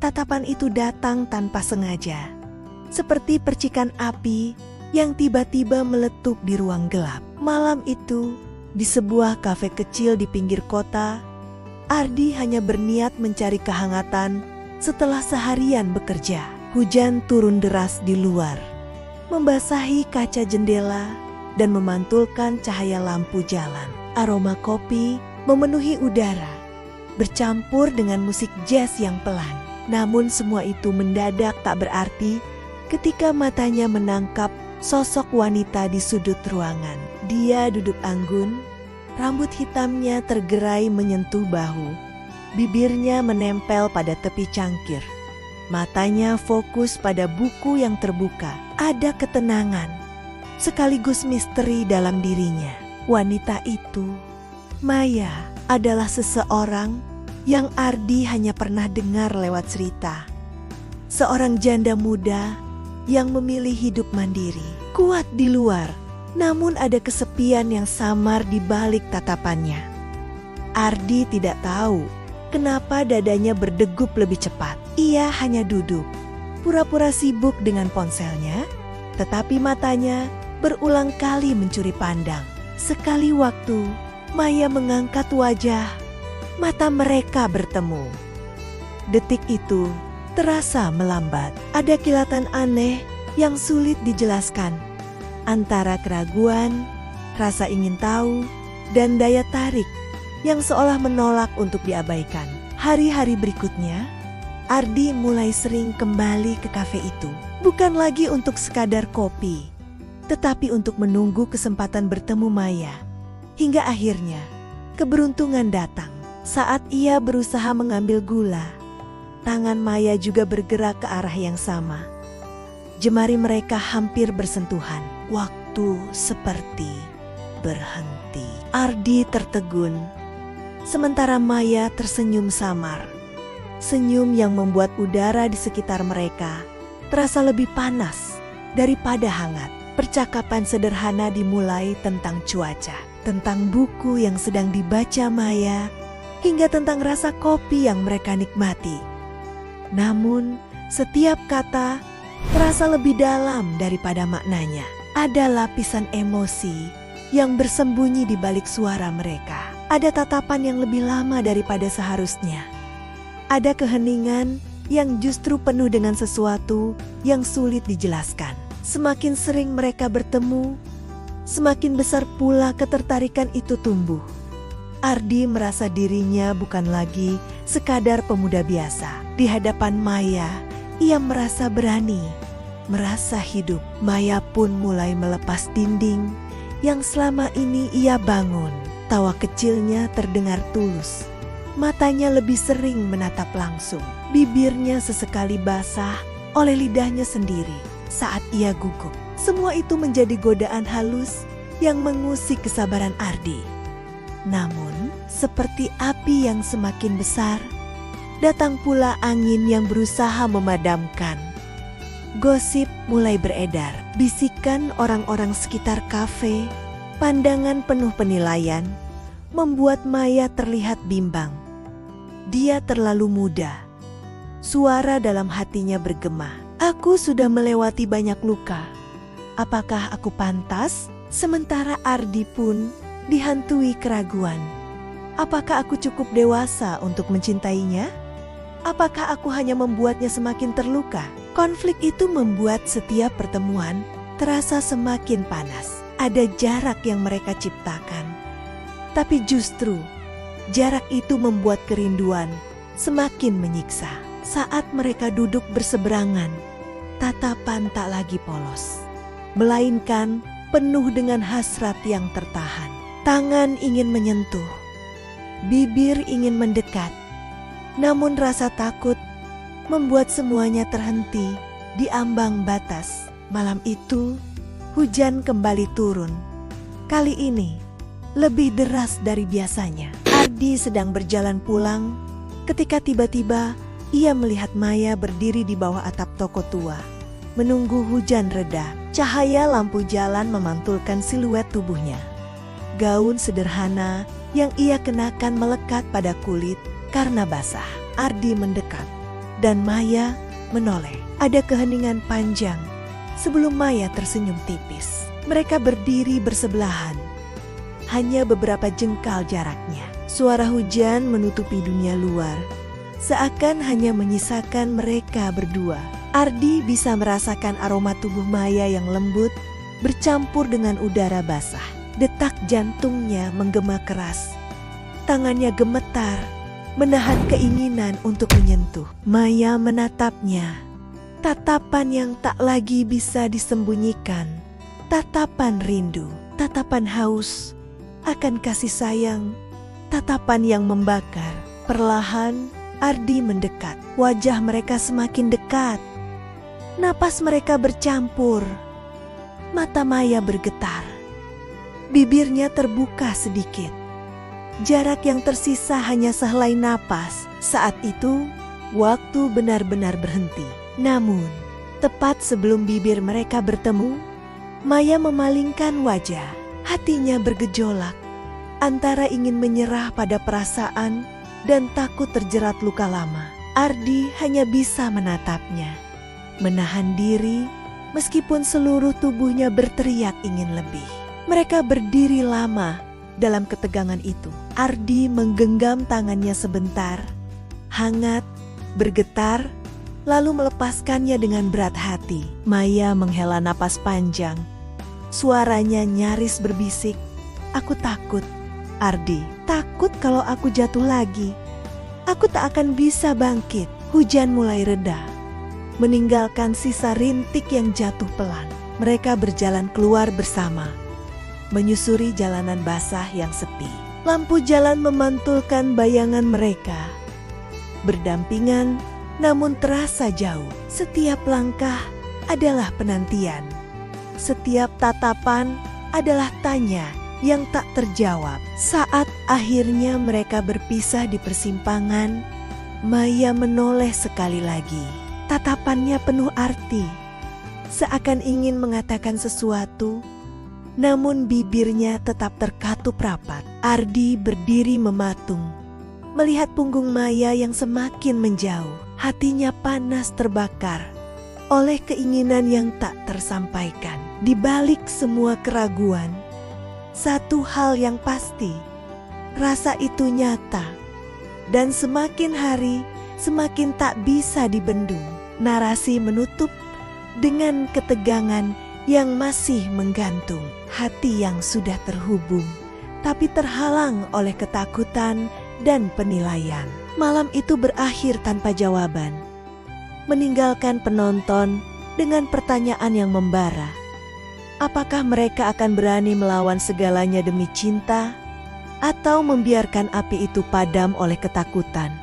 Tatapan itu datang tanpa sengaja, seperti percikan api yang tiba-tiba meletup di ruang gelap. Malam itu, di sebuah kafe kecil di pinggir kota, Ardi hanya berniat mencari kehangatan setelah seharian bekerja. Hujan turun deras di luar, membasahi kaca jendela dan memantulkan cahaya lampu jalan. Aroma kopi memenuhi udara, bercampur dengan musik jazz yang pelan. Namun semua itu mendadak tak berarti ketika matanya menangkap sosok wanita di sudut ruangan. Dia duduk anggun, rambut hitamnya tergerai menyentuh bahu, bibirnya menempel pada tepi cangkir. Matanya fokus pada buku yang terbuka. Ada ketenangan, sekaligus misteri dalam dirinya. Wanita itu, Maya, adalah seseorang yang Ardi hanya pernah dengar lewat cerita. Seorang janda muda yang memilih hidup mandiri, kuat di luar, namun ada kesepian yang samar di balik tatapannya. Ardi tidak tahu kenapa dadanya berdegup lebih cepat. Ia hanya duduk, pura-pura sibuk dengan ponselnya, tetapi matanya berulang kali mencuri pandang. Sekali waktu, Maya mengangkat wajah. Mata mereka bertemu. Detik itu terasa melambat. Ada kilatan aneh yang sulit dijelaskan, antara keraguan, rasa ingin tahu, dan daya tarik yang seolah menolak untuk diabaikan. Hari-hari berikutnya, Ardi mulai sering kembali ke kafe itu. Bukan lagi untuk sekadar kopi, tetapi untuk menunggu kesempatan bertemu Maya. Hingga akhirnya, keberuntungan datang. Saat ia berusaha mengambil gula, tangan Maya juga bergerak ke arah yang sama. Jemari mereka hampir bersentuhan. Waktu seperti berhenti. Ardi tertegun, sementara Maya tersenyum samar. Senyum yang membuat udara di sekitar mereka terasa lebih panas daripada hangat. Percakapan sederhana dimulai tentang cuaca, tentang buku yang sedang dibaca Maya, hingga tentang rasa kopi yang mereka nikmati. Namun, setiap kata terasa lebih dalam daripada maknanya. Ada lapisan emosi yang bersembunyi di balik suara mereka. Ada tatapan yang lebih lama daripada seharusnya. Ada keheningan yang justru penuh dengan sesuatu yang sulit dijelaskan. Semakin sering mereka bertemu, semakin besar pula ketertarikan itu tumbuh. Ardi merasa dirinya bukan lagi sekadar pemuda biasa. Di hadapan Maya, ia merasa berani, merasa hidup. Maya pun mulai melepas dinding yang selama ini ia bangun. Tawa kecilnya terdengar tulus. Matanya lebih sering menatap langsung. Bibirnya sesekali basah oleh lidahnya sendiri saat ia gugup. Semua itu menjadi godaan halus yang mengusik kesabaran Ardi. Namun, seperti api yang semakin besar, datang pula angin yang berusaha memadamkan. Gosip mulai beredar, bisikan orang-orang sekitar kafe, pandangan penuh penilaian, membuat Maya terlihat bimbang. Dia terlalu muda. Suara dalam hatinya bergema. Aku sudah melewati banyak luka. Apakah aku pantas? Sementara Ardi pun dihantui keraguan. Apakah aku cukup dewasa untuk mencintainya? Apakah aku hanya membuatnya semakin terluka? Konflik itu membuat setiap pertemuan terasa semakin panas. Ada jarak yang mereka ciptakan. Tapi justru jarak itu membuat kerinduan semakin menyiksa. Saat mereka duduk berseberangan, tatapan tak lagi polos, melainkan penuh dengan hasrat yang tertahan. Tangan ingin menyentuh, bibir ingin mendekat, namun rasa takut membuat semuanya terhenti di ambang batas. Malam itu, hujan kembali turun. Kali ini, lebih deras dari biasanya. Ardi sedang berjalan pulang ketika tiba-tiba ia melihat Maya berdiri di bawah atap toko tua, menunggu hujan reda. Cahaya lampu jalan memantulkan siluet tubuhnya. Gaun sederhana yang ia kenakan melekat pada kulit karena basah. Ardi mendekat. dan Maya menoleh. Ada keheningan panjang sebelum Maya tersenyum tipis. Mereka berdiri bersebelahan, hanya beberapa jengkal jaraknya. Suara hujan menutupi dunia luar, seakan hanya menyisakan mereka berdua. Ardi bisa merasakan aroma tubuh Maya yang lembut bercampur dengan udara basah. Detak jantungnya menggema keras. Tangannya gemetar, menahan keinginan untuk menyentuh. Maya menatapnya. Tatapan yang tak lagi bisa disembunyikan. Tatapan rindu, tatapan haus akan kasih sayang, tatapan yang membakar. Perlahan Ardi mendekat. Wajah mereka semakin dekat. Napas mereka bercampur. Mata Maya bergetar. Bibirnya terbuka sedikit. Jarak yang tersisa hanya sehelai napas. Saat itu, waktu benar-benar berhenti. Namun, tepat sebelum bibir mereka bertemu, Maya memalingkan wajah. Hatinya bergejolak antara ingin menyerah pada perasaan dan takut terjerat luka lama. Ardi hanya bisa menatapnya, menahan diri meskipun seluruh tubuhnya berteriak ingin lebih. Mereka berdiri lama dalam ketegangan itu. Ardi menggenggam tangannya sebentar, hangat, bergetar, lalu melepaskannya dengan berat hati. Maya menghela napas panjang. Suaranya nyaris berbisik, "Aku takut, Ardi. Takut kalau aku jatuh lagi. Aku tak akan bisa bangkit." Hujan mulai reda, meninggalkan sisa rintik yang jatuh pelan. Mereka berjalan keluar bersama, menyusuri jalanan basah yang sepi. Lampu jalan memantulkan bayangan mereka, berdampingan namun terasa jauh. Setiap langkah adalah penantian. Setiap tatapan adalah tanya yang tak terjawab. Saat akhirnya mereka berpisah di persimpangan, Maya menoleh sekali lagi. Tatapannya penuh arti, seakan ingin mengatakan sesuatu, namun bibirnya tetap terkatup rapat. Ardi berdiri mematung, melihat punggung Maya yang semakin menjauh. Hatinya panas terbakar oleh keinginan yang tak tersampaikan. Di balik semua keraguan, satu hal yang pasti, rasa itu nyata. Dan semakin hari, semakin tak bisa dibendung. Narasi menutup dengan ketegangan yang masih menggantung. Hati yang sudah terhubung, tapi terhalang oleh ketakutan dan penilaian. Malam itu berakhir tanpa jawaban, meninggalkan penonton dengan pertanyaan yang membara. Apakah mereka akan berani melawan segalanya demi cinta, atau membiarkan api itu padam oleh ketakutan?